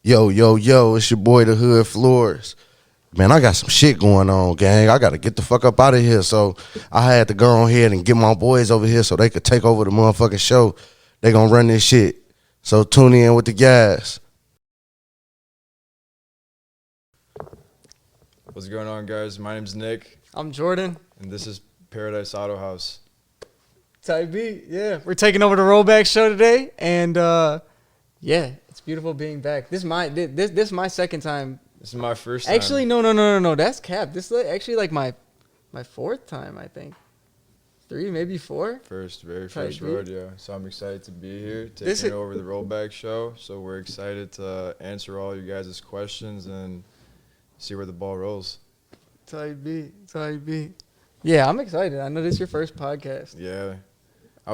Yo, yo, yo, it's your boy, the Hood Floors. Man, I got some shit going on, gang. I got to get the fuck up out of here. So I had to go on ahead and get my boys over here so they could take over the motherfucking show. They gonna run this shit. So tune in with the guys. What's going on, guys? My name's Nick, I'm Jordan. and this is Paradise Auto House. Type B, yeah. We're taking over the rollback show today, and yeah, it's beautiful being back. This is my second time. This is my first time. Actually, no. That's cap. This is actually like my fourth time, I think. 3, maybe 4. Very Type first B. rodeo. So I'm excited to be here, This taking is- over the rollback show. So we're excited to answer all you guys' questions and see where the ball rolls. Type B. Yeah, I'm excited. I know this is your first podcast. Yeah, I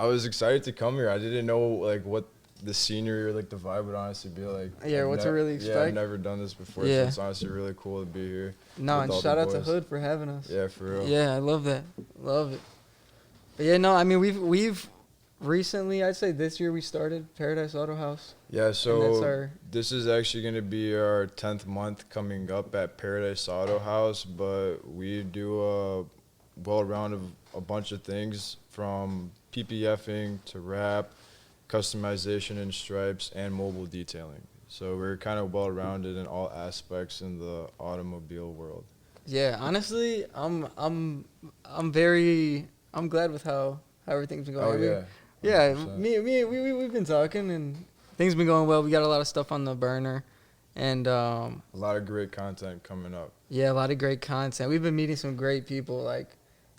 was excited to come here. I didn't know like what the scenery or like the vibe would honestly be like. Yeah, what to really Yeah, I've expect. never done this before, Yeah. so it's honestly really cool to be here. No, with and all shout the out to boys. Hood for having us. Yeah, for real. Yeah, I love that. Love it. But yeah, no, I mean we've recently, I'd say this year we started Paradise Auto House. Yeah, that's so our- this is actually going to be our 10th month coming up at Paradise Auto House, but we do a well-round of a bunch of things from PPFing to wrap, customization in stripes, and mobile detailing. So we're kind of well-rounded in all aspects in the automobile world. Yeah, honestly, I'm glad with how everything's been going. Oh, I mean, yeah. yeah. 100%. We've been talking and things been going well. We got a lot of stuff on the burner, and A lot of great content coming up. yeah, a lot of great content. We've been meeting some great people. Like,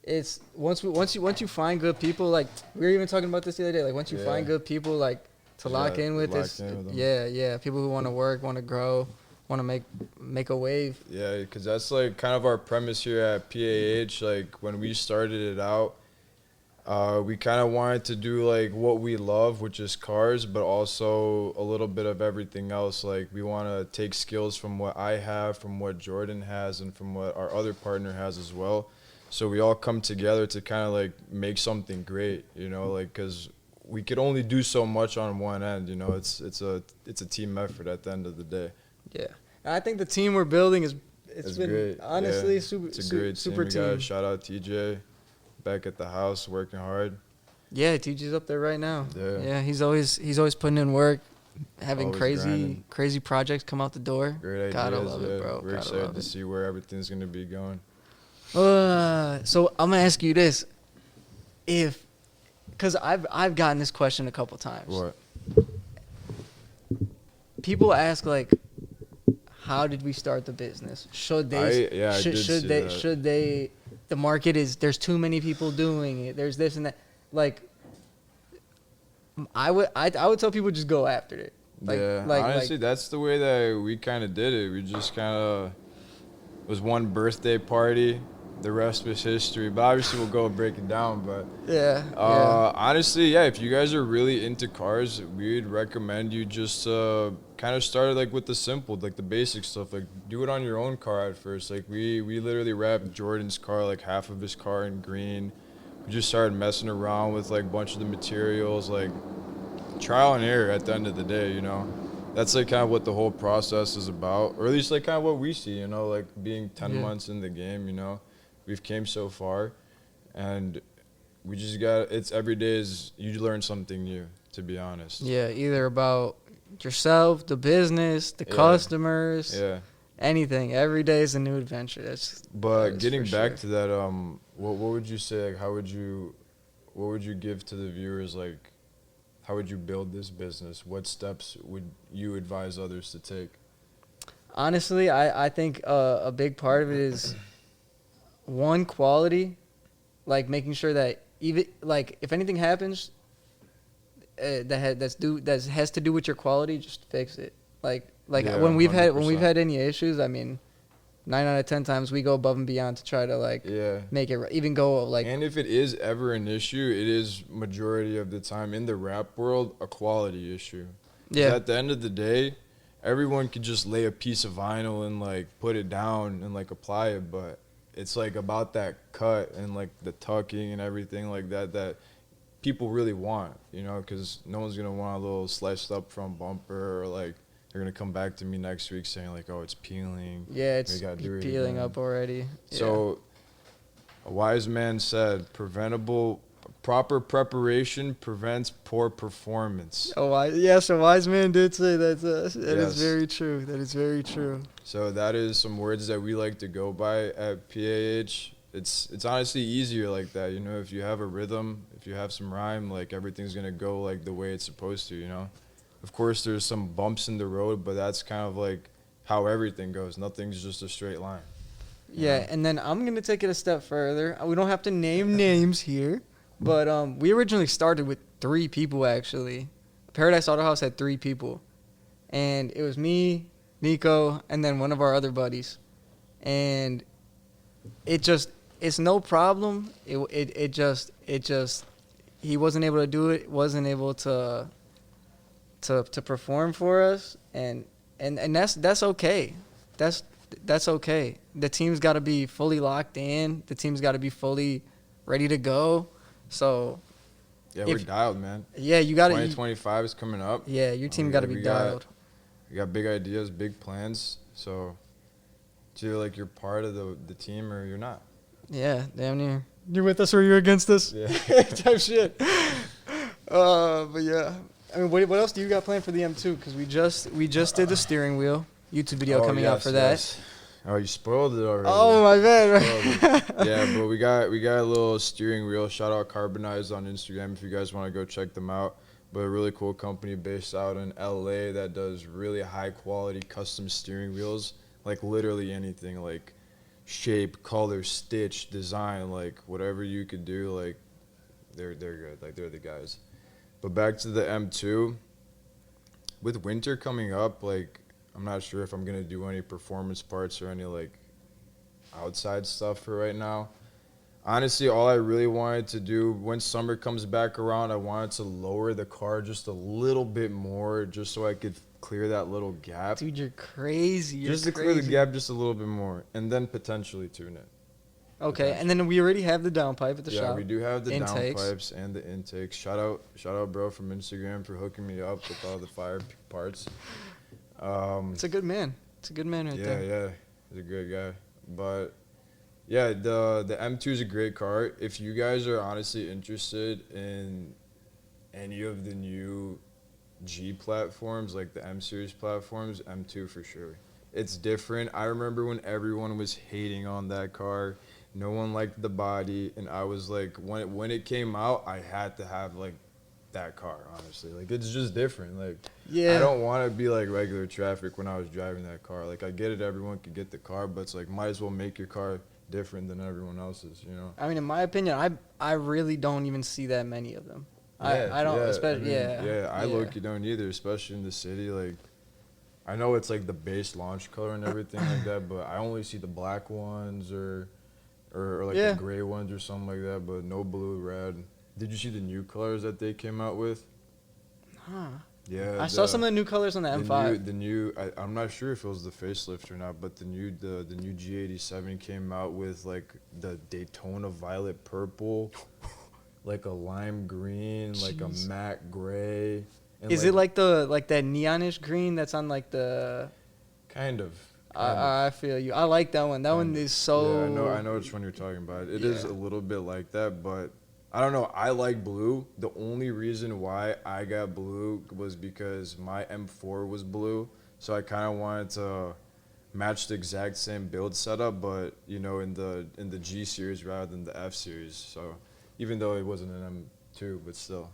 it's once you find good people. Like we were even talking about this the other day. Like once you Yeah. find good people, like to Yeah, lock in with lock this. in with them. Yeah. People who want to work, want to grow, want to make a wave. Yeah, because that's like kind of our premise here at PAH. Like when we started it out, we kind of wanted to do like what we love, which is cars, but also a little bit of everything else. Like we want to take skills from what I have, from what Jordan has, and from what our other partner has as well. So we all come together to kind of like make something great, you know, like because we could only do so much on one end, you know. It's a team effort at the end of the day. Yeah, and I think the team we're building it's been great. honestly Yeah. super. It's a great super team. We got team. shout out TJ back at the house working hard. Yeah, TJ's up there right now. Yeah. He's always putting in work, having Always crazy grinding. projects come out the door. Great ideas. Gotta love yeah. it, bro. We're Gotta excited love to it. see where everything's gonna be going. So I'm gonna ask you this: because I've gotten this question a couple times. What? People ask like, how did we start the business? Should they? I did see that. Should they? The market there's too many people doing it. There's this and that. Like, I would tell people just go after it. Like, yeah. Honestly, that's the way that we kind of did it. We just kind of it was one birthday party. The rest was history. But obviously, we'll go break it down. But yeah. honestly, yeah, if you guys are really into cars, we'd recommend you just kind of start like with the simple, like the basic stuff. Like do it on your own car at first. Like we literally wrapped Jordan's car, like half of his car in green. We just started messing around with like a bunch of the materials, like trial and error at the end of the day, you know. That's like kind of what the whole process is about, or at least like kind of what we see, you know, like being 10 months in the game, you know. We've came so far, and we just it's every day is you learn something new, to be honest. Yeah, either about yourself, the business, the customers, anything. Every day is a new adventure. But getting for back sure. to that, what would you say? Like, what would you give to the viewers? Like, how would you build this business? What steps would you advise others to take? Honestly, I think a big part of it is one, quality, like making sure that even like if anything happens that has to do with your quality, just fix it. Like Yeah, when we've 100%. had any issues, I mean, 9 out of 10 times we go above and beyond to try to like Yeah. make it even go like And if it is ever an issue, it is majority of the time in the rap world a quality issue. 'Cause yeah at the end of the day, everyone could just lay a piece of vinyl and like put it down and like apply it, but it's like about that cut and like the tucking and everything like that people really want, you know, because no one's gonna want a little sliced up front bumper or like they're gonna come back to me next week saying like, oh, it's peeling. Yeah, We it's gotta do it peeling again. up already. So, a wise man said, proper preparation prevents poor performance. Yes, a wise man did say that. That Yes. is very true. That is very true. So that is some words that we like to go by at PAH. It's honestly easier like that, you know. If you have a rhythm, if you have some rhyme, like everything's gonna go like the way it's supposed to, you know. Of course, there's some bumps in the road, but that's kind of like how everything goes. Nothing's just a straight line. Yeah, Yeah. and then I'm gonna take it a step further. We don't have to name names here, but we originally started with 3 people actually. Paradise Auto House had 3 people, and it was me, Nico, and then one of our other buddies, and it's no problem. It just he wasn't able to do it. Wasn't able to perform for us, and that's okay. That's okay. The team's got to be fully locked in. The team's got to be fully ready to go. So Yeah, we're dialed, man. yeah, you got to. 2025 is coming up. Yeah, your team got to be dialed. We got big ideas, big plans. So it's either like you're part of the team or you're not. Yeah, damn near. You're with us or you're against us? Yeah. Type shit. But yeah. I mean, what else do you got planned for the M2? Because we just did the steering wheel YouTube video coming out for that. Oh, you spoiled it already. Oh my bad. Yeah, but we got a little steering wheel. Shout out Carbonized on Instagram if you guys want to go check them out. But a really cool company based out in LA that does really high quality custom steering wheels. Like literally anything, like shape, color, stitch, design, like whatever you could do, like they're good. Like they're the guys. But back to the M2. With winter coming up, like I'm not sure if I'm gonna do any performance parts or any like outside stuff for right now. Honestly, all I really wanted to do when summer comes back around, I wanted to lower the car just a little bit more, just so I could clear that little gap. Dude, you're crazy. Just to clear the gap just a little bit more, and then potentially tune it. Okay, and then we already have the downpipe at the shop. Yeah, we do have the Intakes. downpipes and the intakes. Shout out, bro, from Instagram for hooking me up with all the fire parts. It's a good man. It's a good man right there. Yeah, he's a great guy. But yeah, the M2 is a great car. If you guys are honestly interested in any of the new G platforms, like the M series platforms, M2 for sure. It's different. I remember when everyone was hating on that car. No one liked the body, and I was like, when it came out, I had to have like that car, honestly. Like it's just different. Like Yeah. I don't want to be like regular traffic when I was driving that car. Like I get it, everyone could get the car, but it's like might as well make your car different than everyone else's, you know? I mean, in my opinion, I really don't even see that many of them. I don't, especially, I look, you don't either, especially in the city. Like, I know it's like the base launch color and everything like that, but I only see the black ones or like the gray ones or something like that, but no blue, red. Did you see the new colors that they came out with? Huh. Yeah. I saw some of the new colors on the M5. I'm not sure if it was the facelift or not, but the new G87 came out with like the Daytona violet purple, like a lime green, like a matte gray. Is it like that neonish green that's on like the? Kind of. I feel you. I like that one. That one is so. Yeah, I know which one you're talking about. It is a little bit like that, but I don't know. I like blue. The only reason why I got blue was because my M4 was blue, so I kind of wanted to match the exact same build setup, but you know, in the G series rather than the F series. So even though it wasn't an M2, but still.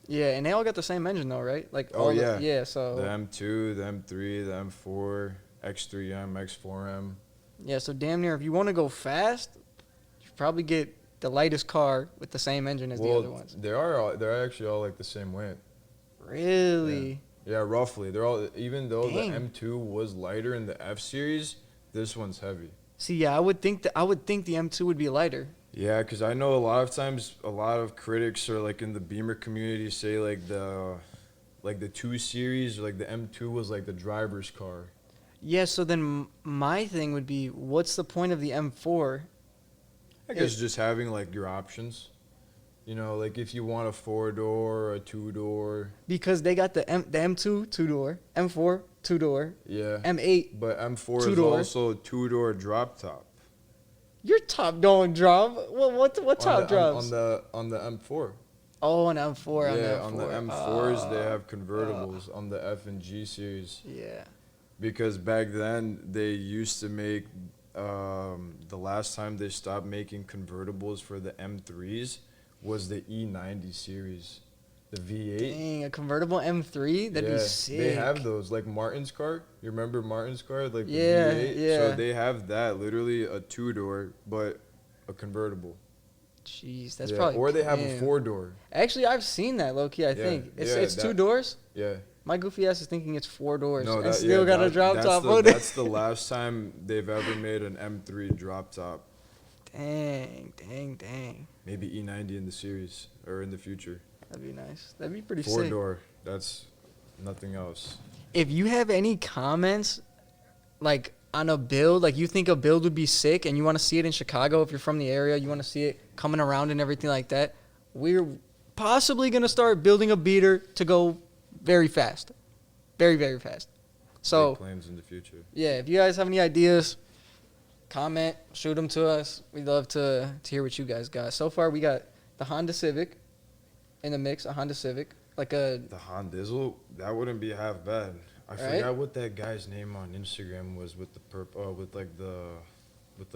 Yeah, and they all got the same engine though, right? Like So the M2, the M3, the M4, X3M, X4M. Yeah, so damn near if you want to go fast, you probably get the lightest car with the same engine as the other ones. They're actually all like the same weight. Really? Yeah, roughly. They're all, even though the M2 was lighter in the F series, this one's heavy. See, yeah, I would think the M2 would be lighter. Yeah, because I know a lot of times a lot of critics or like in the Beamer community say like the 2 series, like the M2 was like the driver's car. Yeah, so then my thing would be, what's the point of the M4? I guess just having like your options. You know, like if you want a 4-door, a 2-door. Because they got the M2 2-door, M4 2-door, Yeah. M8 But M4 is 2-door. also a 2-door drop top. Your top don't drop. What top drops? On the M4. Oh, an M4 on the Yeah, M4. on the M4s they have convertibles on the F and G series. Yeah. Because back then they used to make the last time they stopped making convertibles for the M3s was the E90 series, the V8. Dang, a convertible M3? That'd be sick. They have those, like Martin's car. You remember Martin's car, like the Yeah, V8? yeah. So they have that, literally a 2-door, but a convertible. Jeez, that's Yeah, probably. or they have a damn. 4-door. Actually, I've seen that, low key. I think it's 2 doors. Yeah. My goofy ass is thinking it's 4 doors No, and that, still yeah, got a drop top on it. That's the last time they've ever made an M3 drop top. Dang. Maybe E90 in the series or in the future. That'd be nice. That'd be pretty sick. 4-door. That's nothing else. If you have any comments, like on a build, like you think a build would be sick and you want to see it in Chicago, if you're from the area, you want to see it coming around and everything like that, we're possibly going to start building a beater to go very fast. Very, very fast. So, Big plans in the future. yeah, if you guys have any ideas, comment, shoot them to us. We'd love to hear what you guys got. So far, we got the Honda Civic in the mix, a Honda Civic. Like a... The Hondizzle, that wouldn't be half bad. I forgot what that guy's name on Instagram was with the with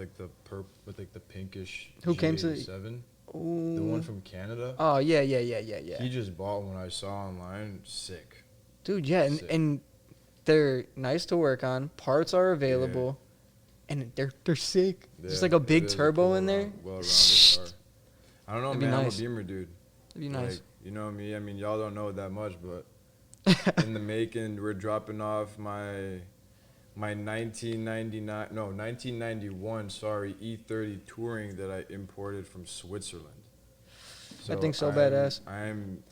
the pinkish. Who came to G87. The one from Canada. Oh, yeah. He just bought one I saw online. Sick. Dude, yeah, and they're nice to work on. Parts are available, and they're sick. Yeah, Just like a big it is turbo cool in there. Well-rounded car. I don't know, That'd be man. nice. I'm a Beamer dude. That'd be nice. Like, you know me. I mean, y'all don't know that much, but in the making, we're dropping off my 1991, sorry, E30 Touring that I imported from Switzerland. That thing's so badass. I'm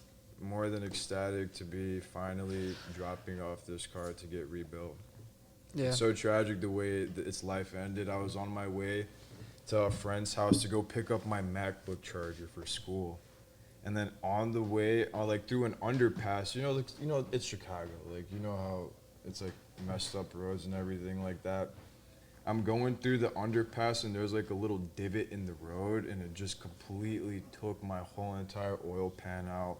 more than ecstatic to be finally dropping off this car to get rebuilt. Yeah. It's so tragic the way its life ended. I was on my way to a friend's house to go pick up my MacBook charger for school. And then on the way, like through an underpass, it's Chicago. Like, you know how it's like messed up roads and everything like that. I'm going through the underpass and there's like a little divot in the road and it just completely took my whole entire oil pan out.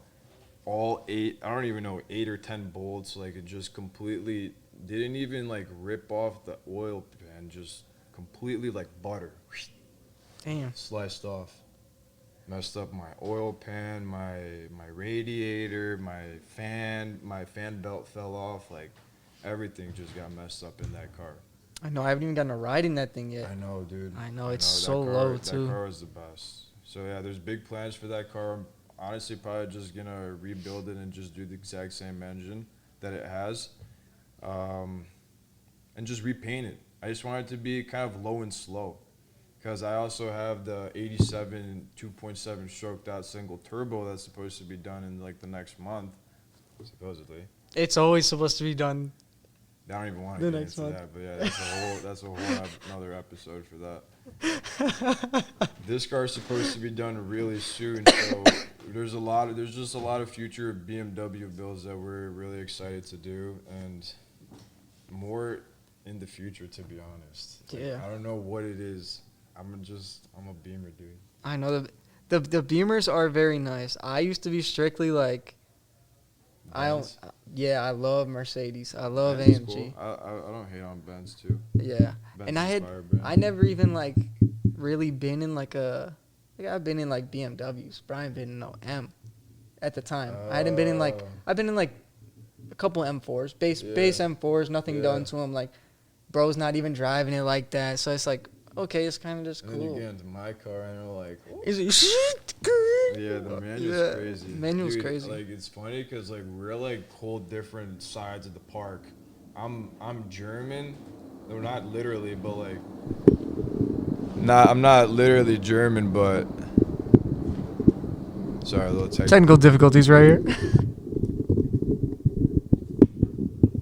All 8 or 10 bolts, like it just completely didn't even like rip off the oil pan, just completely like butter. Damn. Sliced off. Messed up my oil pan, my radiator, my fan belt fell off, like everything just got messed up in that car. I know. I haven't even gotten a ride in that thing yet. I know, dude. I know, it's so low, too. That car is the best. So yeah, there's big plans for that car. I'm honestly probably just gonna rebuild it and just do the exact same engine that it has, and just repaint it. I just want it to be kind of low and slow. Because I also have the 87 2.7 stroked out single turbo that's supposed to be done in like the next month, supposedly. It's always supposed to be done. I don't even want to get into that, but yeah, that's a whole another episode for that. This car's supposed to be done really soon, so there's just a lot of future BMW builds that we're really excited to do, and more in the future, to be honest. Yeah. I don't know what it is. I'm a Beamer dude. I know the Beamers are very nice. I used to be strictly like, I love Mercedes. I love Benz is AMG. cool. I don't hate on Benz too. Yeah, Benz and inspired brand. I never even like really been in like I've been in like BMWs, but I ain't been in no M at the time. I hadn't been in like, I've been in like a couple M4s, base M4s, nothing done to them. Like, bro's not even driving it like that, so it's like, okay, it's kind of just cool. And then you get into my car and you're like, oh. Is it shit good? Yeah, the manual's crazy. Manual's Dude, crazy. Like, it's funny because like we're like whole different sides of the park. I'm German, no, not literally, but like, I'm not literally German, but sorry, a little Technical difficulties right here.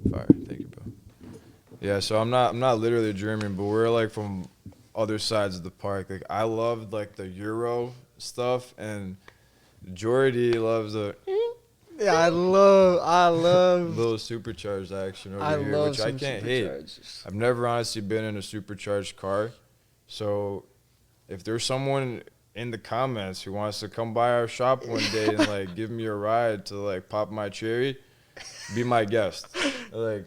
Fire, thank you, bro. Yeah, so I'm not literally German, but we're like from other sides of the park. Like, I loved like the Euro stuff, and Jordy loves the Yeah, I love little supercharged action over I here, love which I some can't hate. superchargers. I've never honestly been in a supercharged car, so if there's someone in the comments who wants to come by our shop one day and like give me a ride to like pop my cherry, be my guest. I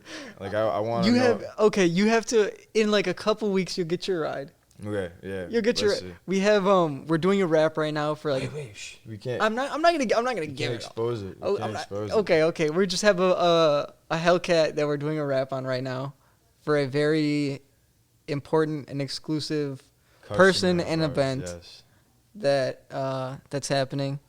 want to You know. have okay. You have to in like a couple weeks. You'll get your ride. Okay, yeah. You'll get your. let's see. We have we're doing a wrap right now for like. Wait, we can't. I'm not gonna give can't it. All. expose it. Oh, You can't expose it. okay. We just have a Hellcat that we're doing a wrap on right now, for a very important and exclusive person Customer and of ours, event Yes. that's happening.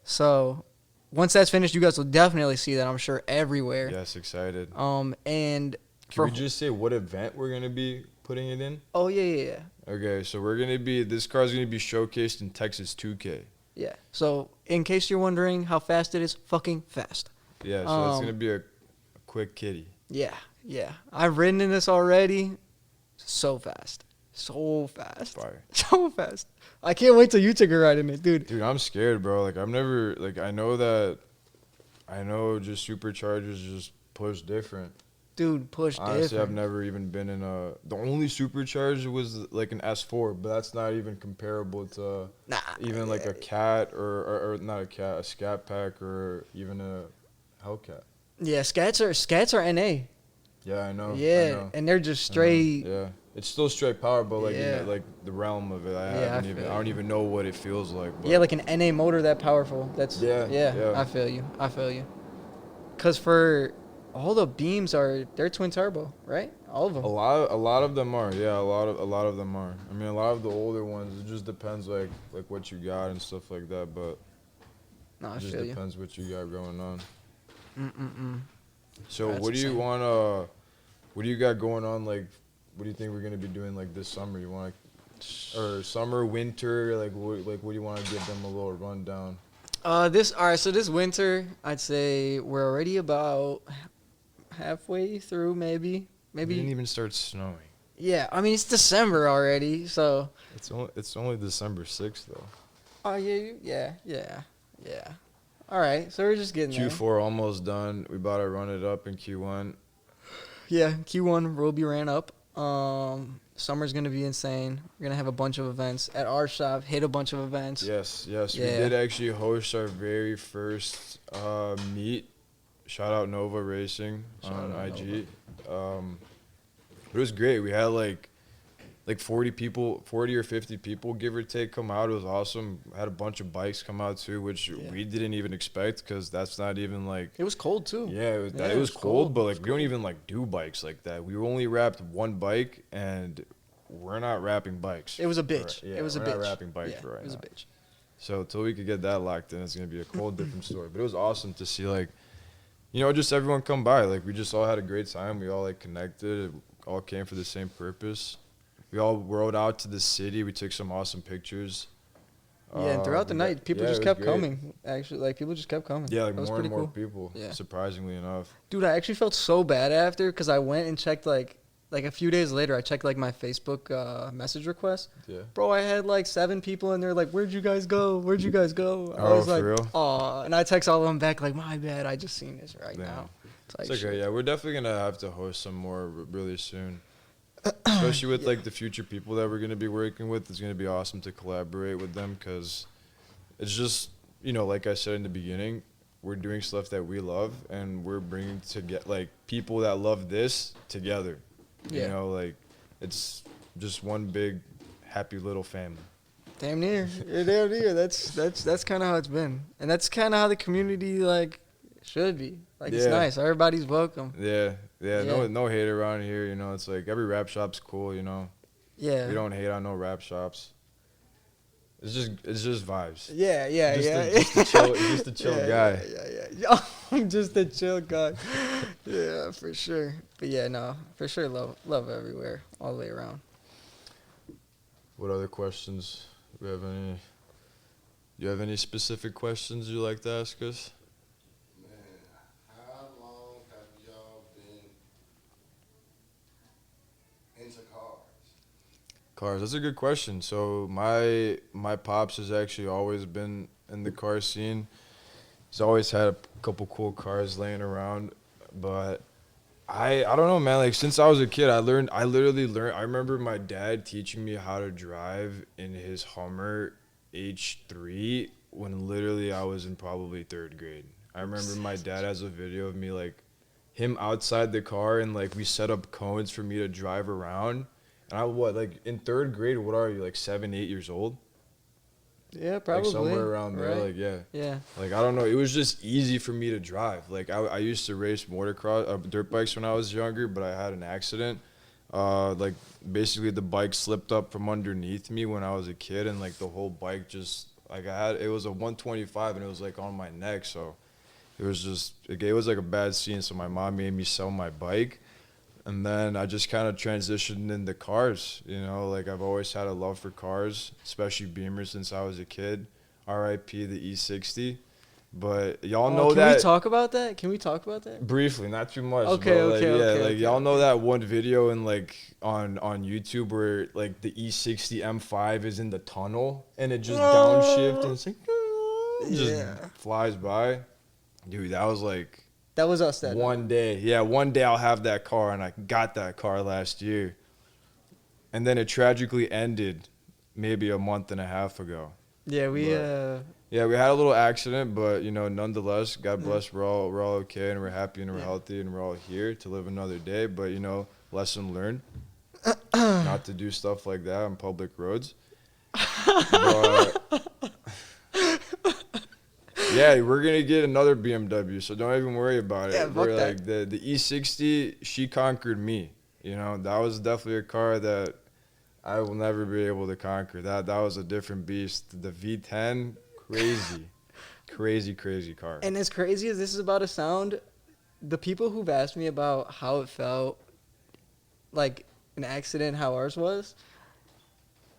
So once that's finished, you guys will definitely see that, I'm sure, everywhere. Yes, excited. And Can we just say what event we're gonna be putting it in? oh yeah. Okay, so this car's gonna be showcased in Texas 2K. Yeah. So in case you're wondering how fast it is, fucking fast. Yeah, so it's gonna be a quick kitty. Yeah. I've ridden in this already. So fast. So fast. Fire. So fast. I can't wait till you take a ride in it, dude. Dude, I'm scared, bro. Like I know just superchargers just push different. Dude, push Honestly, different. I've never even been in the only supercharged was like an S4, but that's not even comparable to even like a cat or not a cat, a scat pack or even a Hellcat. Yeah, scats are NA. Yeah, I know. Yeah, I know. and they're just straight. Yeah, it's still straight power, but like Yeah. like the realm of it, Yeah, I don't even know what it feels like. But Yeah, like an NA motor that powerful. That's Yeah. I feel you. Cause for all the beams they're twin turbo, right? All of them. a lot of them are. Yeah, a lot of them are. I mean, a lot of the older ones. It just depends like what you got and stuff like that. But No, I it just feel you. depends what you got going on. So That's what do you insane. what do you got going on? Like, what do you think we're gonna be doing like this summer? You want or summer, winter? Like what do you want to give them a little rundown? So this winter, I'd say we're already about halfway through, maybe. It didn't even start snowing. Yeah, I mean it's December already, so. It's only December 6th though. Oh yeah. All right, so we're just getting there. Q4 almost done. We about to run it up in Q1. Yeah, Q1 will be ran up. Summer's gonna be insane. We're gonna have a bunch of events at our shop. Hit a bunch of events. Yes. Yeah. We did actually host our very first meet. Shout out Nova Racing on IG. It was great. We had like 40 or 50 people, give or take, come out. It was awesome. Had a bunch of bikes come out too, which we didn't even expect because that's not even like. It was cold too. Yeah, it was cold, but like we don't even like do bikes like that. We only wrapped one bike, and we're not wrapping bikes. It was a bitch. Yeah, It was a we're bitch. not wrapping bikes right now. It was a bitch. So until we could get that locked in, it's gonna be a whole different story. But it was awesome to see just everyone come by. Like we just all had a great time. We all like connected. All came for the same purpose. We all rode out to the city. We took some awesome pictures. Yeah, and throughout the night, people just it was kept great. coming. Actually, people just kept coming. Yeah, like that was more and pretty more cool. people. Yeah. Surprisingly enough. Dude, I actually felt so bad after because I went and checked like a few days later. I checked like my Facebook message request. Yeah. Bro, I had like 7 people and they're like, "Where'd you guys go? Where'd you guys go?" I Oh, was like, for real? "Aw," and I text all of them back like, "My bad, I just seen this right Damn. now." It's like, okay. Yeah, we're definitely gonna have to host some more really soon. Especially with like the future people that we're gonna be working with. It's gonna be awesome to collaborate with them because it's just like I said in the beginning, we're doing stuff that we love and we're bringing to get like people that love this together. Yeah. Like it's just one big happy little family. Damn near. You're damn near. That's kind of how it's been, and that's kind of how the community like should be. Like it's Yeah. nice. Everybody's welcome. Yeah. Yeah. No hate around here. It's like every rap shop's cool. Yeah. We don't hate on no rap shops. It's just vibes. Yeah. Just a chill guy. Yeah. I'm just a chill guy. Yeah, for sure. But yeah, no, for sure. Love everywhere, all the way around. What other questions? Do you have any specific questions you'd like to ask us? How long have y'all been into cars? Cars. That's a good question. So my pops has actually always been in the car scene. He's always had a couple cool cars laying around, but I don't know, man. Like since I was a kid, I literally learned. I remember my dad teaching me how to drive in his Hummer H3 when literally I was in probably 3rd grade. I remember my dad has a video of me like him outside the car and like we set up cones for me to drive around. And I like in 3rd grade, what are you, like 7, 8 years old? Yeah, probably. Like somewhere around there, right? like yeah. Yeah. Like I don't know, it was just easy for me to drive. Like I used to race motocross, dirt bikes when I was younger, but I had an accident. Like basically the bike slipped up from underneath me when I was a kid, and like the whole bike just like it was a 125 and it was like on my neck, so it was just it was like a bad scene. So my mom made me sell my bike. And then I just kind of transitioned into cars, you know, like I've always had a love for cars, especially Beamers since I was a kid. RIP the E60. But y'all know that. Can we talk about that? Can we talk about that? Briefly, not too much. Okay, but like, okay, yeah, okay, like okay, y'all know okay. that one video in like on YouTube where like the E60 M5 is in the tunnel and it just downshift and it's like it just flies by. Dude, that was like That was us that one day. Yeah, one day I'll have that car, and I got that car last year. And then it tragically ended maybe a month and a half ago. Yeah, we Yeah, we had a little accident, but you know, nonetheless, God bless, we're all okay and we're happy and we're healthy and we're all here to live another day. But you know, lesson learned, not to do stuff like that on public roads. But yeah, we're gonna get another BMW, so don't even worry about it. Yeah, fuck We're that. like the E60, she conquered me. You know, that was definitely a car that I will never be able to conquer. That was a different beast. The V10, crazy car. And as crazy as this is about to sound, the people who've asked me about how it felt, like an accident, how ours was,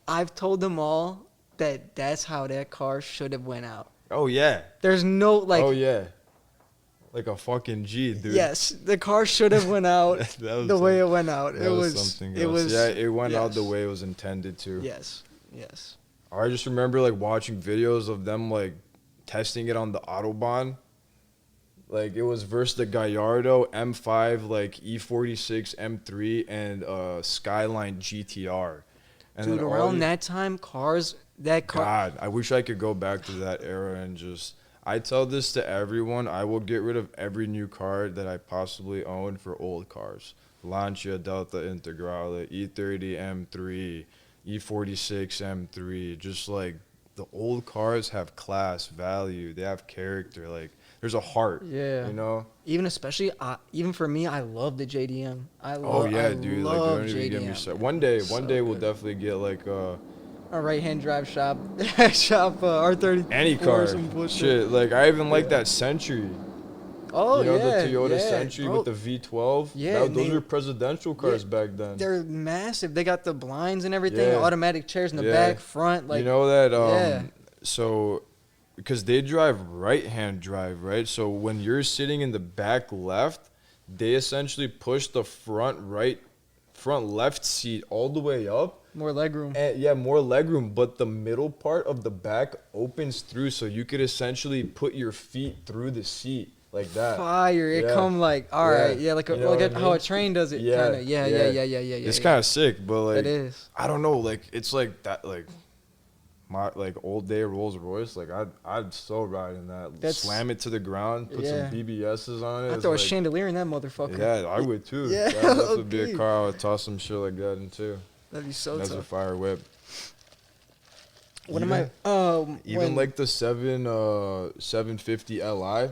I've told them all that that's how that car should have went out. Oh yeah. There's no like. Oh yeah. Like a fucking G, dude. Yes, the car should have went out That was the way it went out. That was something else. It was. Yeah, it went out the yes. way it was intended to. Yes. I just remember like watching videos of them like testing it on the Autobahn. Like it was versus the Gallardo M5, like E46 M3, and Skyline GTR. And Dude, then around that time, that car. God, I wish I could go back to that era and just. I tell this to everyone. I will get rid of every new car that I possibly own for old cars. Lancia Delta Integrale, E30 M3, E46 M3. Just like the old cars have class, value. They have character. Like there's a heart. Yeah. You know. Even especially, even for me, I love the JDM. Oh yeah, dude. Like don't even get me JDM. started. One day we'll good. definitely get like A right-hand drive shop, R30. any car. some bullshit. Shit. Like I even like that Century. Oh You know yeah, the Toyota yeah, Century bro. with the V12? Yeah, Those they- were presidential cars yeah, back then. They're massive. They got the blinds and everything, Yeah. automatic chairs in the Yeah. back, front. Like you know that yeah. so because they drive right-hand drive, right? So when you're sitting in the back left, they essentially push the front left seat all the way up. More legroom. And yeah, more legroom, but the middle part of the back opens through, so you could essentially put your feet through the seat like that. Fire! It Yeah. come like all Yeah. right, yeah, like You know what I how a mean? train does it, Yeah, kind of. Yeah. It's kind of sick, but like It is. I don't know, like it's like that, like my like old day Rolls Royce. Like I'd so ride in that. That's- Slam it to the ground, put Yeah. some BBSs on it. I It's throw a like- chandelier in that motherfucker. Yeah, I would too. Yeah, That would be a okay. car I would toss some shit like that into. That'd be so That's a tough. fire whip. What even, am I? Even like the 750 Li,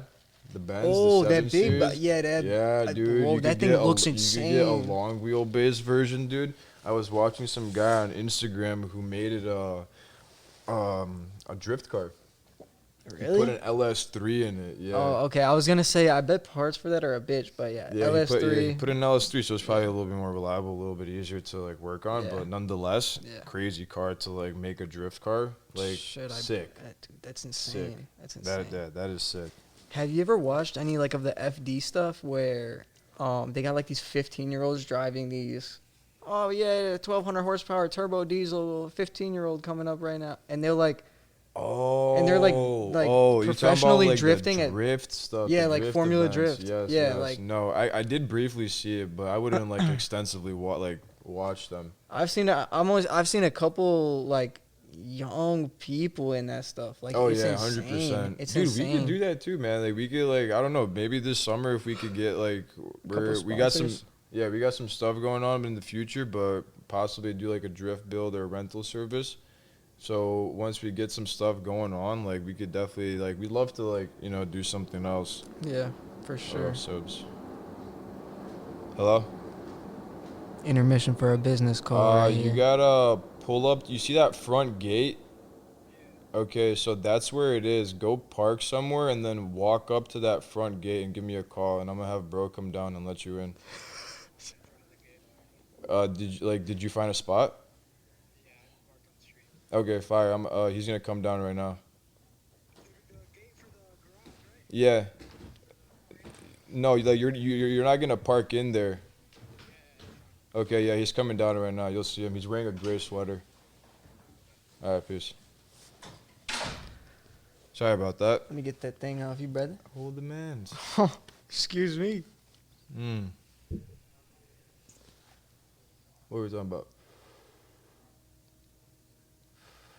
the Benz. Oh, the that 7 big, Series. yeah, that. Yeah, dude. Whoa, you that could thing get looks You could get a insane. long wheelbase version, dude. I was watching some guy on Instagram who made it a drift car. He Really? put an LS3 in it. Yeah. Oh, okay. I was gonna say I bet parts for that are a bitch, but yeah, Yeah, LS3. he put an LS3, so it's probably a little bit more reliable, a little bit easier to like work on, Yeah. but nonetheless, Yeah. crazy car to like make a drift car, like Shit, sick. Dude, that's insane. Sick. That's insane. That is sick. Have you ever watched any like of the FD stuff where they got like these 15-year-olds driving these? Oh yeah, 1200 horsepower turbo diesel 15-year-old coming up right now, and they'll like Oh, And they're like you're talking professionally about like drifting the at drift stuff. yeah, the like drift Formula events. Drift. Yes, Yeah, yes. like No, I did briefly see it, but I wouldn't like extensively watch them. I've seen a couple like young people in that stuff. Like Oh it's yeah, insane. 100%. It's Dude, we could insane. do that too, man. Like we could like I don't know, maybe this summer if we could get like Couple we got some sponsors. we got some stuff going on in the future, but possibly do like a drift build or a rental service. So once we get some stuff going on, like we could definitely like we'd love to like, do something else. Yeah, for sure. Subs. Hello? Intermission for a business call right You here. gotta pull up. You see that front gate? Okay, so that's where it is. Go park somewhere and then walk up to that front gate and give me a call, and I'm gonna have bro come down and let you in. Did you find a spot? Okay, fire. He's gonna come down right now. Yeah. No, like you're not gonna park in there. Okay, yeah, he's coming down right now. You'll see him. He's wearing a gray sweater. All right, peace. Sorry about that. Let me get that thing off you, brother. Hold the mans. Excuse me. What were we talking about?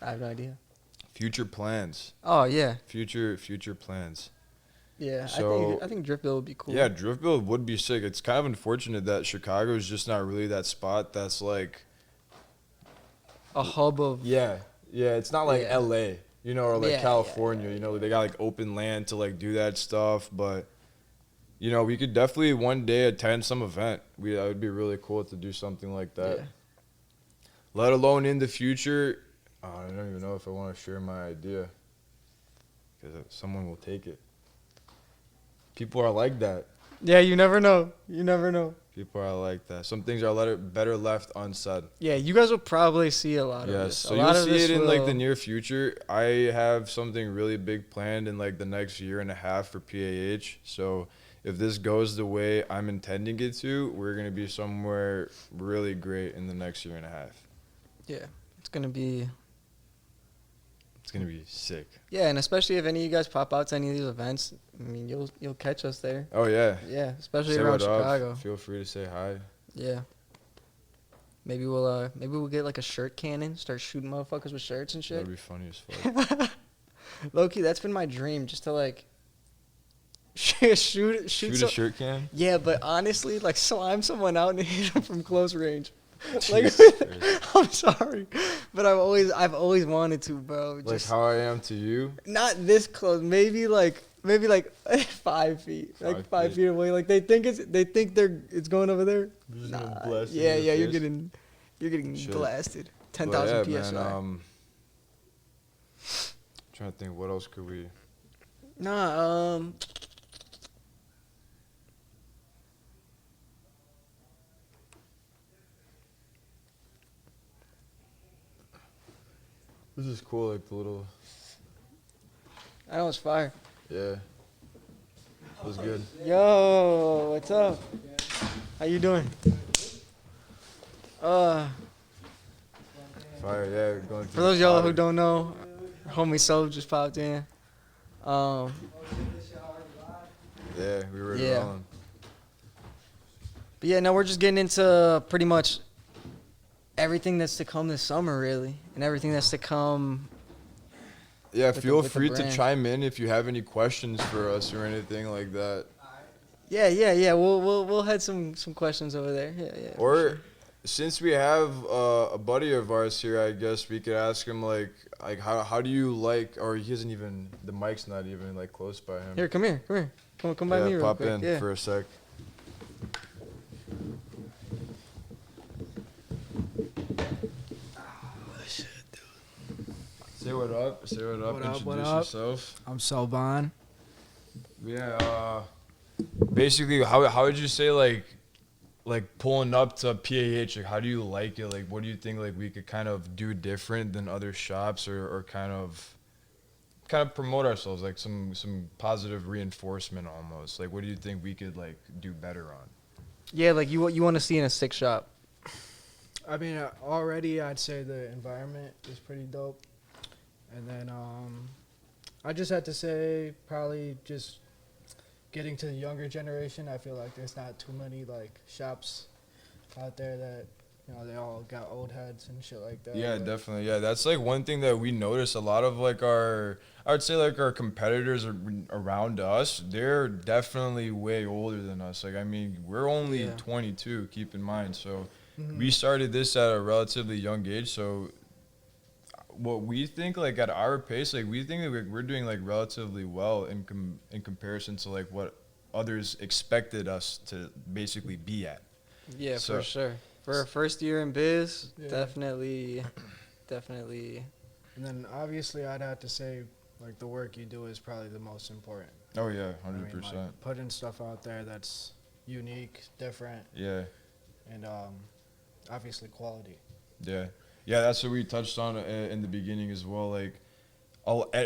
I have no idea. Future plans. Oh yeah. Future plans. Yeah. So- I think Drift Bill would be cool. Yeah, drift build would be sick. It's kind of unfortunate that Chicago is just not really that spot that's like. A hub of Yeah, it's not like Yeah. L.A. Or like Yeah, California. They got like open land to like do that stuff, but. We could definitely one day attend some event. That would be really cool to do something like that. Yeah. Let alone in the future, I don't even know if I want to share my idea because someone will take it. People are like that. Yeah, you never know. You never know. People are like that. Some things are better left unsaid. Yeah, you guys will probably see a lot of Yes, this. so A lot you'll of see this it in like will- the near future. I have something really big planned in like the next year and a half for PAH. So if this goes the way I'm intending it to, we're gonna be somewhere really great in the next year and a half. Yeah, it's gonna be. It's gonna be sick. Yeah, and especially if any of you guys pop out to any of these events, I mean, you'll catch us there. Oh yeah. Yeah, especially Say around what up. Chicago. Feel free to say hi. Yeah. Maybe we'll get like a shirt cannon, start shooting motherfuckers with shirts and shit. That'd be funny as fuck. Low-key, that's been my dream, just to like shoot Shoot a shirt can. Yeah, but honestly, like slime someone out and hit them from close range. Like, Jesus Christ. I'm sorry, but I've always wanted to, bro. Like Just how I am to you. not this close. Maybe like 5 feet, like 5 5 feet. feet away. Like they think it's going over there. You're just gonna Nah, blast it in yeah, your you're face? getting Shit. blasted. But 10,000 yeah, psi. man, trying to think what else could we. Nah, This is cool, like the little. I know it's fire. Yeah. It was good. Yo, what's up? How you doing? Fire, yeah. Going For those of y'all who don't know, homie Soul just popped in. Yeah, we were Yeah. rolling. But yeah, now we're just getting into pretty much everything that's to come this summer, really, and everything that's to come. Yeah, With the- feel with the free to brand. chime in if you have any questions for us or anything like that. Yeah. We'll head some questions over there. Yeah. for Or sure. since we have a buddy of ours here, I guess we could ask him like how do you like, or he isn't even, the mic's not even like close by him. Here, come here. Come by Yeah, me real pop quick. in Yeah. for a sec. Say what up. Say what up. What up, Introduce what up? yourself. I'm Salvan. Yeah. Basically, how would you say like pulling up to PAH? Like, how do you like it? Like, what do you think like we could kind of do different than other shops, or kind of promote ourselves, like some positive reinforcement almost. Like, what do you think we could like do better on? Yeah, like you want to see in a stick shop. I mean, already I'd say the environment is pretty dope. And then I just had to say probably just getting to the younger generation. I feel like there's not too many like shops out there that, you know, they all got old heads and shit like that. Yeah, but definitely. Yeah, that's like one thing that we notice. A lot of like I would say like our competitors around us, they're definitely way older than us. Like, I mean, we're only Yeah. 22, keep in mind. So Mhm. we started this at a relatively young age. So what we think, like at our pace, like we think that we're doing like relatively well in comparison to like what others expected us to basically be at. Yeah, So- for sure. For our first year in biz, Yeah. definitely. And then obviously I'd have to say like the work you do is probably the most important. Oh yeah, I mean, 100%. like, putting stuff out there that's unique, different, Yeah. and obviously quality. Yeah, yeah, that's what we touched on in the beginning as well. Like,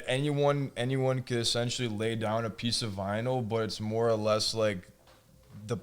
anyone could essentially lay down a piece of vinyl, but it's more or less like the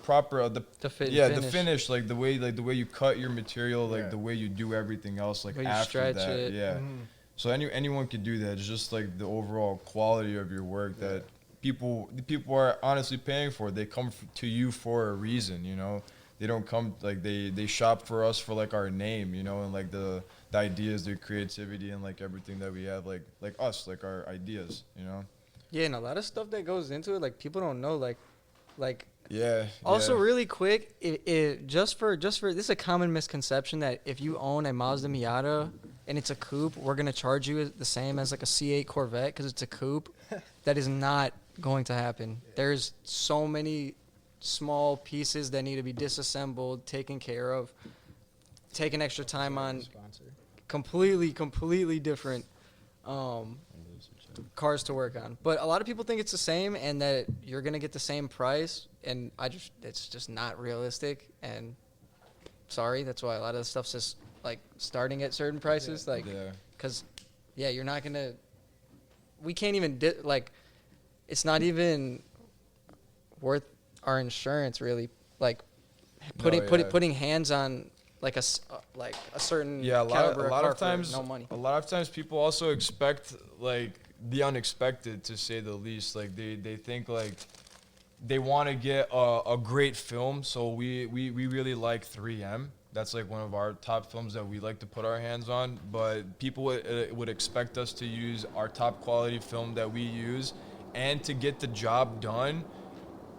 proper The the finish, like the way you cut your material, like Yeah. the way you do everything else, like Way you after stretch that. it. Yeah. Mhm. So anyone could do that. It's just like the overall quality of your work that people are honestly paying for. They come to you for a reason, you know. They don't come like they shop for us for like our name, you know, and like the ideas, the creativity, and like everything that we have, like us, like our ideas, you know. Yeah, and a lot of stuff that goes into it, like people don't know, like Yeah. also yeah. really quick, just for this is a common misconception that if you own a Mazda Miata and it's a coupe, we're gonna charge you the same as like a C8 Corvette because it's a coupe. That is not going to happen. There's so many small pieces that need to be disassembled, taken care of, taking extra time on. Sponsor. Completely different cars to work on. But a lot of people think it's the same and that you're gonna get the same price, and it's just not realistic. And sorry, that's why a lot of the stuff's just like starting at certain prices, like Yeah. because you're not gonna. We can't even like, it's not even worth our insurance really. Like putting hands on like a certain Yeah, caliber a lot car of times, for no money. a lot of times people also expect like the unexpected, to say the least. Like they think like they want to get a great film. So we really like 3M. That's like one of our top films that we like to put our hands on. But people would expect us to use our top quality film that we use, and to get the job done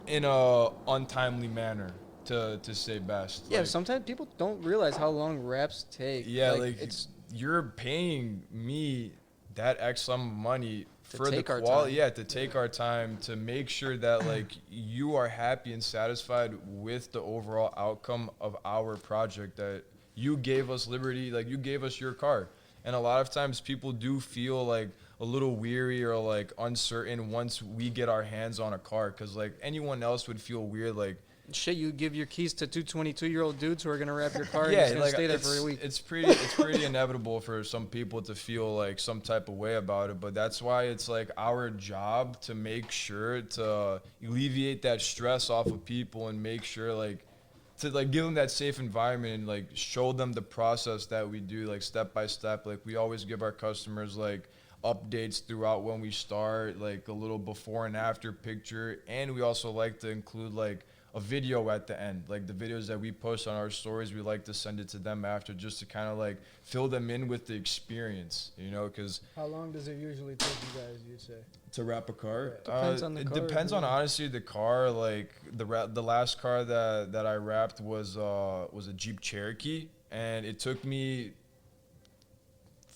in a untimely manner, to say best. Yeah, Like, sometimes people don't realize how long wraps take. yeah, like it's you're paying me that X sum of money To for the take our quality. time. Yeah, to take our time to make sure that like you are happy and satisfied with the overall outcome of our project, that you gave us liberty, like you gave us your car. And a lot of times people do feel like a little weary or like uncertain once we get our hands on a car, because like anyone else would feel weird, like shit. You give your keys to two 22-year-old dudes who are gonna wrap your car. and yeah, just gonna like stay there for a week. it's pretty inevitable for some people to feel like some type of way about it. But that's why it's like our job to make sure to alleviate that stress off of people, and make sure like to like give them that safe environment, and like show them the process that we do, like step by step. Like we always give our customers like updates throughout when we start, like a little before and after picture, and we also like to include like a video at the end. Like the videos that we post on our stories, we like to send it to them after, just to kind of like fill them in with the experience, you know, because How long does it usually take you guys, you'd say? to wrap a car, Depends on the it car, depends on yeah. honestly the car. Like the last car that I wrapped was a Jeep Cherokee, and it took me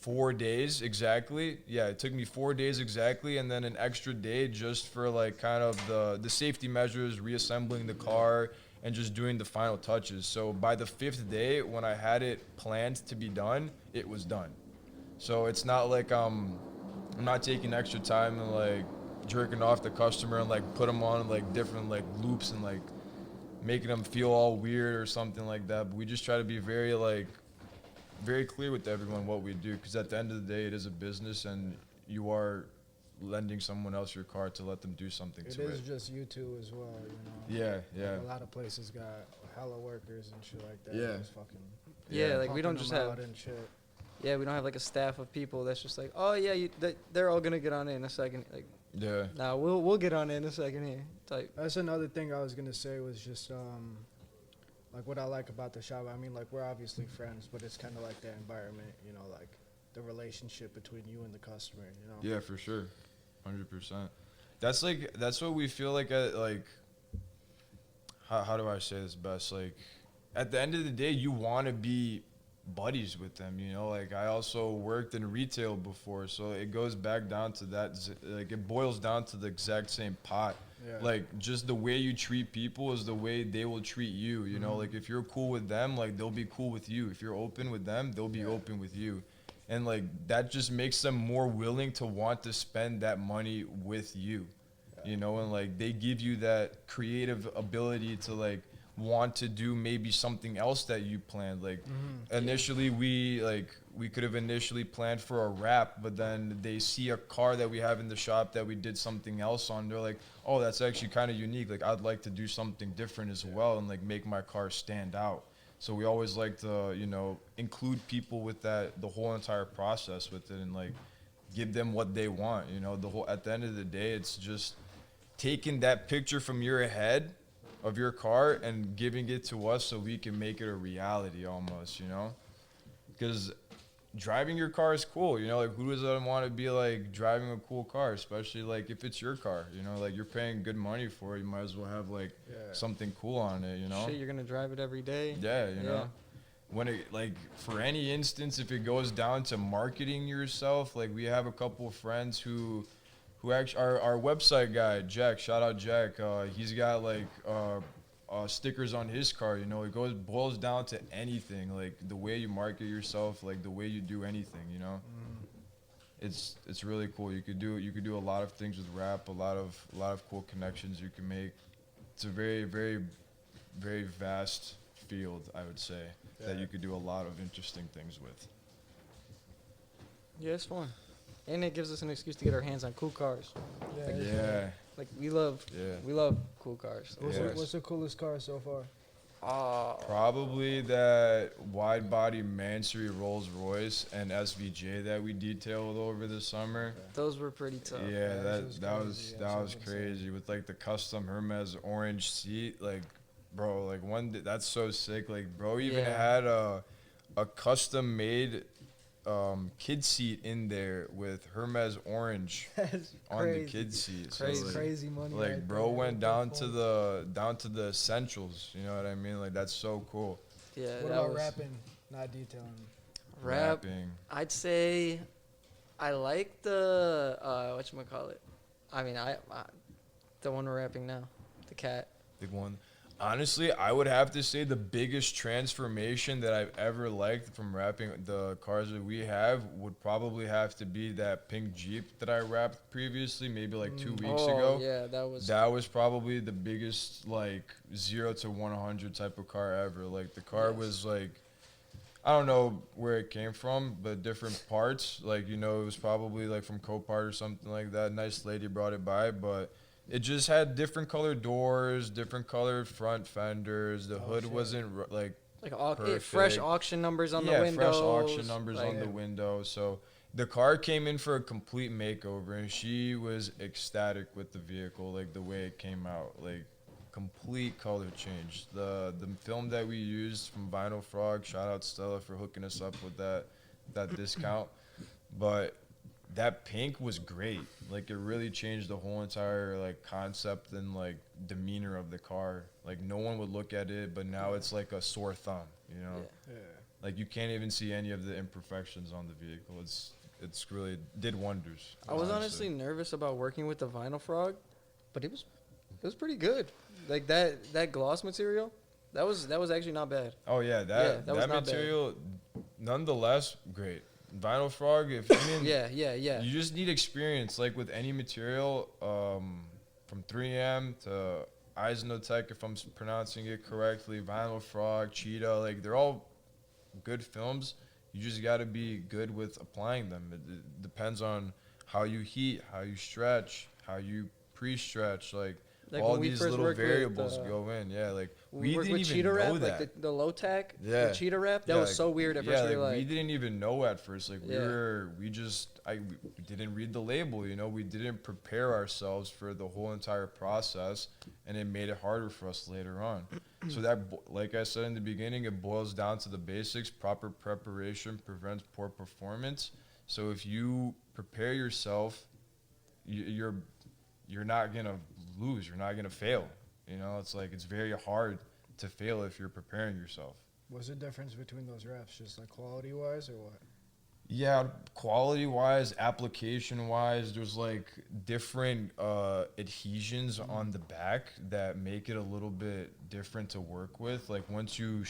4 days exactly. Yeah, it took me 4 days exactly, and then an extra day just for like kind of the safety measures, reassembling the car, and just doing the final touches. So by the 5th day, when I had it planned to be done, it was done. So it's not like I'm not taking extra time and like jerking off the customer and like put them on like different like loops and like making them feel all weird or something like that. But we just try to be very clear with everyone what we do, because at the end of the day, it is a business, and you are lending someone else your car to let them do something It to is it. just you two as well, you know. Yeah, yeah. Like, a lot of places got hella workers and shit like that. Yeah. Just fucking Yeah, like we don't pumping just them have. out and shit. Yeah, we don't have like a staff of people that's just like, oh yeah, they're all gonna get on it in a second. Like, Yeah. nah, we'll get on it in a second here. Type. That's another thing I was gonna say was just like what I like about the shop. I mean, like we're obviously friends, but it's kind of like that environment, you know, like the relationship between you and the customer, you know. Yeah, for sure. 100%. That's what we feel like at like how do I say this best? Like at the end of the day, you want to be buddies with them, you know? Like I also worked in retail before, so it goes back down to that, like it boils down to the exact same pot. Yeah. Like just the way you treat people is the way they will treat you, you know? Like if you're cool with them, like they'll be cool with you. If you're open with them, they'll be open with you. And like that just makes them more willing to want to spend that money with you, you know, and like they give you that creative ability to like want to do maybe something else that you planned. Like initially we could have initially planned for a wrap, but then they see a car that we have in the shop that we did something else on. They're like, oh, that's actually kind of unique. Like I'd like to do something different as well and like make my car stand out. So we always like to, you know, include people with that, the whole entire process with it, and like give them what they want. You know, at the end of the day, it's just taking that picture from your head of your car and giving it to us so we can make it a reality almost, you know? Because driving your car is cool, you know? Like, who doesn't want to be, like, driving a cool car, especially, like, if it's your car, you know? Like, you're paying good money for it. You might as well have, like, something cool on it, you know? Shit, you're gonna drive it every day. Yeah, you know? When it, like, for any instance, if it goes down to marketing yourself, like, we have a couple of friends who actually, our website guy, Jack, shout out Jack, he's got, like, stickers on his car, you know? It boils down to anything, like, the way you market yourself, like, the way you do anything, you know? It's really cool. You could do a lot of things with rap, a lot of cool connections you can make. It's a very, very, very vast field, I would say, that you could do a lot of interesting things with. Yeah, it's fun. And it gives us an excuse to get our hands on cool cars. Like we love cool cars. What's the coolest car so far? Probably that wide body Mansory Rolls Royce and SVJ that we detailed over the summer. Those were pretty tough. Yeah, that was crazy with like the custom Hermes orange seat. Like, bro, like that's so sick. Like, bro even had a custom made kid seat in there with Hermes orange on the kid seat. So Crazy money. Like, right bro there. went down to the essentials. You know what I mean? Like, that's so cool. Yeah. What about rapping? Not detailing. Rapping. I'd say I like the whatchamacallit. I mean, I the one we're rapping now, the cat. Big one. Honestly, I would have to say the biggest transformation that I've ever liked from rapping the cars that we have would probably have to be that pink Jeep that I rapped previously, maybe like 2 weeks ago. Yeah, that was probably the biggest like 0 to 100 type of car ever. Like the car was like, I don't know where it came from, but different parts. Like, you know, it was probably like from Copart or something like that. Nice lady brought it by, but it just had different colored doors, different colored front fenders. The hood wasn't like fresh auction numbers on the windows. Yeah, fresh auction numbers on the window. So the car came in for a complete makeover, and she was ecstatic with the vehicle, like the way it came out, like complete color change. The film that we used from Vinyl Frog, shout out Stella for hooking us up with that discount, but that pink was great. Like, it really changed the whole entire, like, concept and, like, demeanor of the car. Like, no one would look at it, but now it's like a sore thumb, you know? Yeah. Like, you can't even see any of the imperfections on the vehicle. It's really did wonders. I was honestly nervous about working with the Vinyl Frog, but it was pretty good. Like, that gloss material, that was actually not bad. Oh, yeah, that material, nonetheless, great. Vinyl Frog, you just need experience, like with any material, from 3M to Eisnotech, if I'm pronouncing it correctly, Vinyl Frog, Cheetah, like they're all good films. You just got to be good with applying them. It depends on how you heat, how you stretch, how you pre-stretch, like Like all when we these first little worked variables with, go in. Yeah, like we we worked didn't with even cheetah know wrap, that. like the low tack, Yeah. with cheetah wrap. That Yeah, was like- so weird at yeah, first. We were we like, didn't even know at first. Like Yeah. we didn't read the label. You know, we didn't prepare ourselves for the whole entire process, and it made it harder for us later on. So like I said in the beginning, it boils down to the basics. Proper preparation prevents poor performance. So if you prepare yourself, you're not gonna lose. You're not gonna fail. You know, it's like it's very hard to fail if you're preparing yourself. What's the difference between those wraps? Just like quality wise or what? Yeah, quality wise, application wise, there's like different adhesions on the back that make it a little bit different to work with. Like once you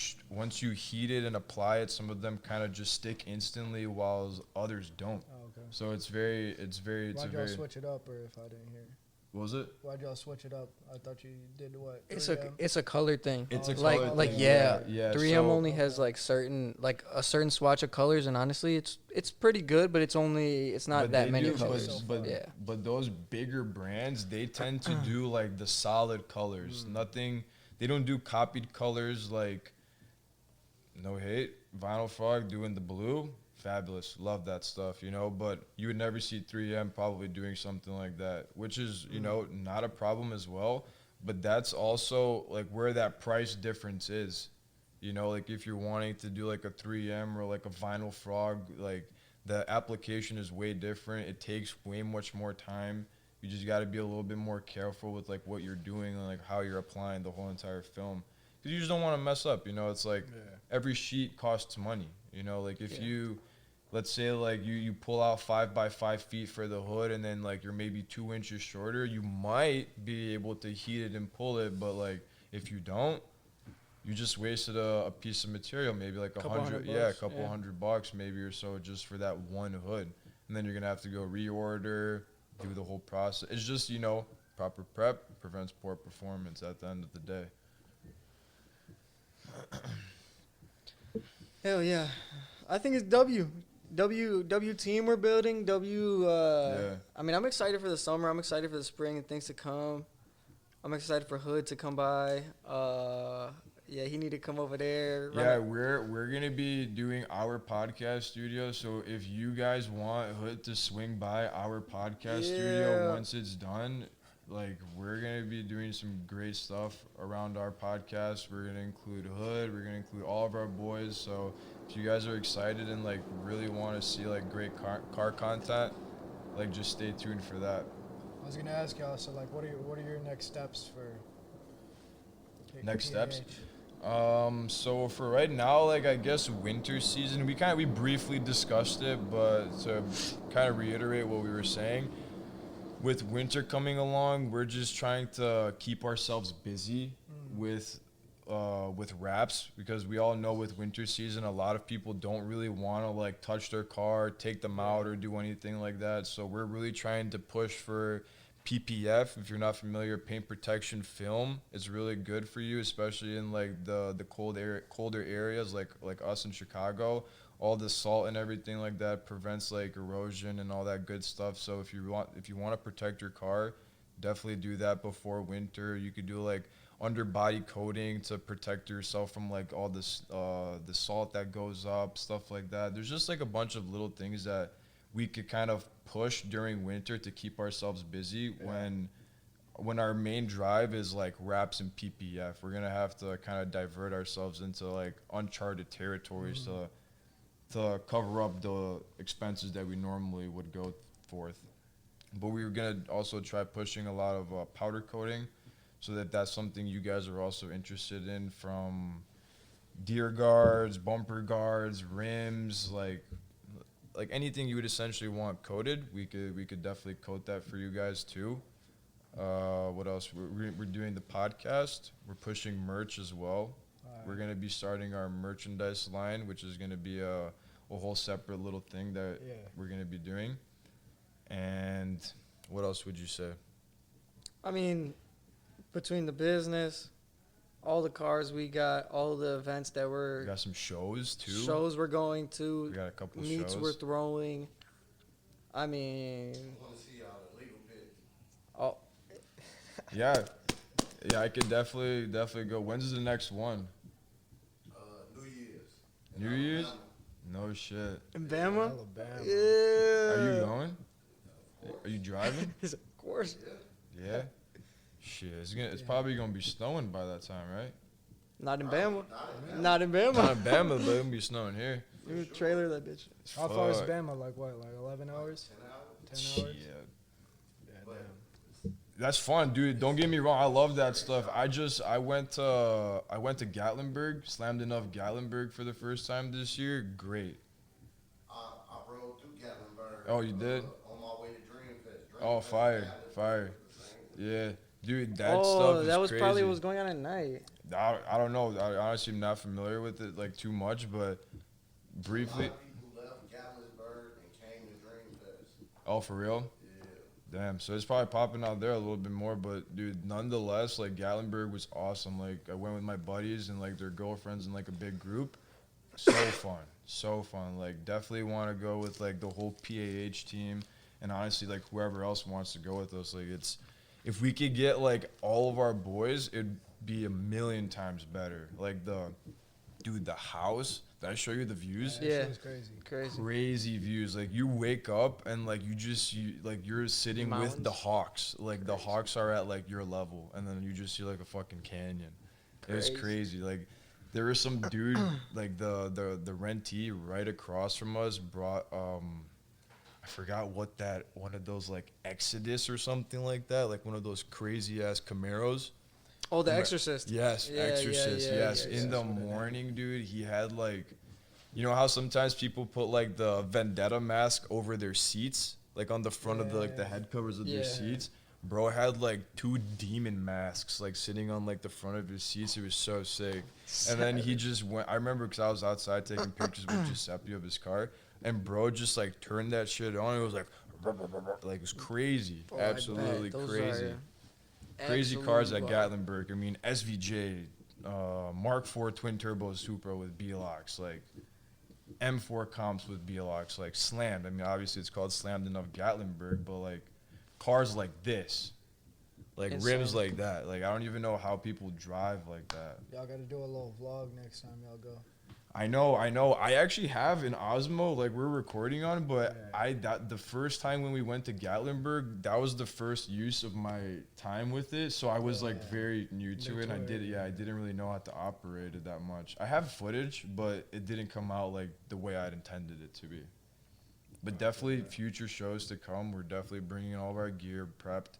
heat it and apply it, some of them kind of just stick instantly, while others don't. Oh, okay. So it's Why'd y'all switch it up, or if I didn't hear? What was it? Why'd y'all switch it up? I thought you did what? it's 3M? a color thing. It's a like color like thing. yeah, Yeah, 3M so- only has like a certain swatch of colors, and honestly, it's pretty good, but it's not But that they many do, colors. But Yeah. but those bigger brands, they tend to do like the solid colors. Nothing. They don't do copied colors like. No hate, Vinyl Frog doing the blue, fabulous, love that stuff, you know. But you would never see 3M probably doing something like that, which is not a problem as well. But that's also like where that price difference is. You know, like if you're wanting to do like a 3M or like a Vinyl Frog, like the application is way different. It takes way much more time. You just got to be a little bit more careful with like what you're doing and like how you're applying the whole entire film. Because you just don't want to mess up. You know, it's like every sheet costs money. You know, like if you, let's say like you pull out 5 by 5 feet for the hood, and then like you're maybe 2 inches shorter, you might be able to heat it and pull it. But like if you don't, you just wasted a piece of material, maybe like Couple $100, $100, a couple $100 maybe or so, just for that one hood. And then you're gonna have to go reorder, do the whole process. It's just proper prep prevents poor performance at the end of the day. Hell yeah, I think it's W team we're building. I mean, I'm excited for the summer. I'm excited for the spring and things to come. I'm excited for Hood to come by. Yeah, he need to come over there. Yeah, we're gonna be doing our podcast studio. So if you guys want Hood to swing by our podcast studio once it's done, like we're gonna be doing some great stuff around our podcast. We're gonna include Hood. We're gonna include all of our boys. So if you guys are excited and like really want to see like great car content, like just stay tuned for that. I was gonna ask y'all. So like, what are your next steps for? Next PAH? steps? So for right now, like I guess winter season, we briefly discussed it, but to kind of reiterate what we were saying, with winter coming along, we're just trying to keep ourselves busy with wraps, because we all know with winter season, a lot of people don't really want to like touch their car, take them out, or do anything like that. So we're really trying to push for PPF. If you're not familiar, paint protection film is really good for you, especially in like the colder areas like us in Chicago. All the salt and everything like that prevents like erosion and all that good stuff. So if you want to protect your car, definitely do that before winter. You could do like underbody coating to protect yourself from like all this the salt that goes up, stuff like that. There's just like a bunch of little things that we could kind of push during winter to keep ourselves busy when our main drive is like wraps and PPF. We're gonna have to kind of divert ourselves into like uncharted territories to cover up the expenses that we normally would go forth. But we were gonna also try pushing a lot of powder coating, so that's something you guys are also interested in, from deer guards, bumper guards, rims, like anything you would essentially want coated. We could definitely coat that for you guys too. What else? We're doing the podcast. We're pushing merch as well. We're gonna be starting our merchandise line, which is gonna be a whole separate little thing that we're gonna be doing. And what else would you say? I mean, between the business, all the cars we got, all the events that We got some shows too. shows we're going to, We got a couple meets shows. we're throwing. I mean, I want to see y'all in legal bit. oh, Yeah, Yeah, I could definitely go. When's the next one? New Year's. New Year's? No shit. In Bama? Alabama. Yeah. Are you going? Are you driving? Of course. Yeah. Shit, it's probably gonna be snowing by that time, right? Not in Bama. Not in Bama. Not in Bama, but it'll be snowing here. You trailer that bitch. How far is Fuck. Bama? Like what? Like 11 hours? 10 hours? Yeah. Yeah, damn. That's fun, dude. Don't get me wrong. I love that stuff. I went to Gatlinburg, slammed enough Gatlinburg for the first time this year. Great. I rode through Gatlinburg. Oh, you did? On my way to Dreamfest. Oh, fire. Yeah, dude, that Oh, stuff is that was crazy. probably what was going on at night. I don't know. I honestly am not familiar with it like too much, but briefly. A lot of people left Gatlinburg and came to Dreamfest. Oh, for real? Yeah. Damn. So it's probably popping out there a little bit more, but dude, nonetheless, like Gatlinburg was awesome. Like I went with my buddies and like their girlfriends in like a big group. So fun, so fun. Like definitely want to go with like the whole PAH team, and honestly, like whoever else wants to go with us. Like it's, if we could get like all of our boys, it'd be a million times better. Like the Hauz. Did I show you the views? That Yeah. shit was crazy. Crazy. Crazy views. Like you wake up and like you're sitting with Mountains. the Hawks. Like the Hawks are at like your level, and then you just see like a fucking canyon. It was Crazy. crazy. Like there was some dude like the rentee right across from us brought I forgot what that one of those like Exodus or something like that, like one of those crazy ass Camaros. Oh, The Exorcist. Yes, Yeah, Exorcist. yeah, Yes, yeah, in the morning, dude, he had like, you know how sometimes people put like the Vendetta mask over their seats, like on the front of the like the head covers of their Yeah. seats. Bro had like 2 demon masks like sitting on like the front of his seats. It was so sick. And then he just went. I remember because I was outside taking pictures with Giuseppe of his car, and bro just like turned that shit on. It was like it was crazy, Oh, I absolutely bet. Those crazy. are Crazy absolutely cars at wild. Gatlinburg. I mean, SVJ, Mark IV twin turbo Supra with B-locks, like M4 comps with B-locks, like slammed. I mean, obviously it's called slammed enough Gatlinburg, but like cars like this, like Insane. rims like that. Like I don't even know how people drive like that. Y'all gotta do a little vlog next time y'all go. I know. I actually have an Osmo, like we're recording on, but Yeah. the first time when we went to Gatlinburg, that was the first use of my time with it. So I was like Yeah. very new to New it. And to it, I didn't really know how to operate it that much. I have footage, but it didn't come out like the way I'd intended it to be. But definitely future shows to come. We're definitely bringing all of our gear prepped.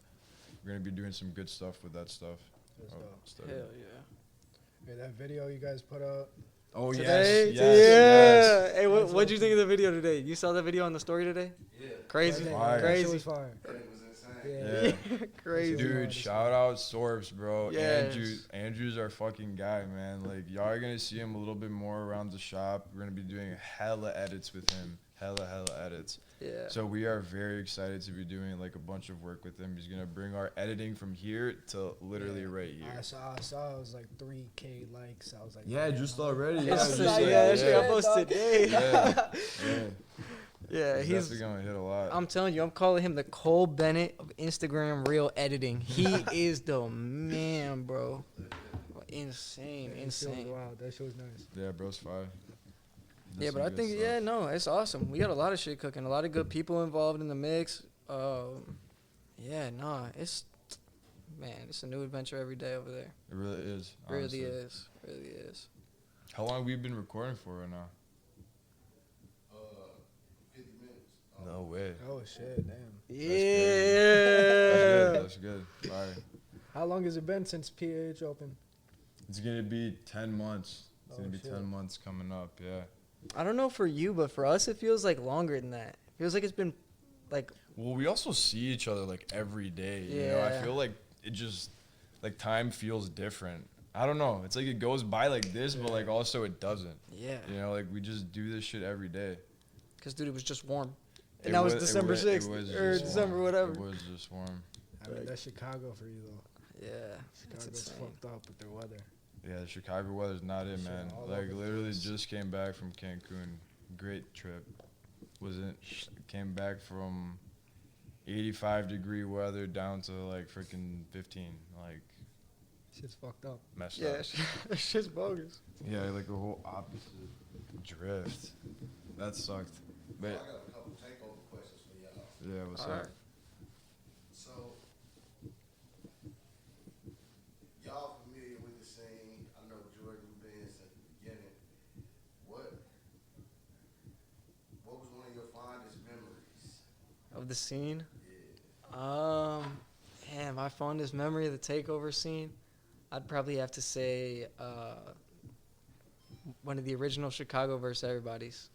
We're gonna be doing some good stuff with that stuff. That's dope. Study. Hell yeah. Hey, that video you guys put out. Oh Today? yes, Yeah. yes. Hey, what'd you think of the video today? You saw the video on the story today? Yeah. Crazy. Fire. That shit Crazy. was fire. And it was insane. Yeah. Crazy. Dude, shout out Sorbs, bro. Yes. Andrew's our fucking guy, man. Like, y'all are gonna see him a little bit more around the shop. We're gonna be doing hella edits with him. Hella edits. Yeah. So we are very excited to be doing like a bunch of work with him. He's gonna bring our editing from here to literally right here. I saw it was like 3K likes. I was like, Yeah, damn, just I'm- already. It's Yeah, just just like, that shit I yeah. posted today. Yeah. Yeah, He's he's. definitely gonna hit a lot. I'm telling you, I'm calling him the Cole Bennett of Instagram reel editing. He is the man, bro. Insane, That shit was insane. wild. That shit was nice. Yeah, bro's fire. Yeah, but I think no, it's awesome. We got a lot of shit cooking, a lot of good people involved in the mix. Yeah, no, it's a new adventure every day over there. It really is. Really honestly. is, really is. How long have we been recording for right now? 50 minutes. No way. Oh shit, damn. Yeah. That's good. Fire. How long has it been since PH opened? It's gonna be 10 months. It's Oh, gonna be shit. 10 months coming up. Yeah. I don't know for you, but for us, it feels like longer than that. It feels like it's been like Well, we also see each other like every day. You know, I Yeah. feel like it just like time feels different. I don't know. It's like it goes by like this, but like also it doesn't. yeah, You know, like we just do this shit every day. because dude, it was just warm, It and that was wa- it December wa- it 6th was or just December warm. whatever. It was just warm. I mean, that's Chicago for you though. Yeah, it's Chicago's insane. fucked up with their weather. Yeah, the Chicago weather's not it, Shit, man. all Like over the literally place. just came back from Cancun. Great trip. Came back from 85-degree weather down to like freaking 15. Like Shit's fucked up. Messed Yeah, up. shit's bogus. Yeah, like a whole opposite drift. That sucked. I But got a couple takeover questions for y'all. yeah, what's All up? right. So, y'all familiar with the scene? I know Jordan, you've been since the beginning. What was one of your fondest memories? Of the scene. Yeah. Man, my fondest memory of the takeover scene, I'd probably have to say one of the original Chicago versus Everybody's.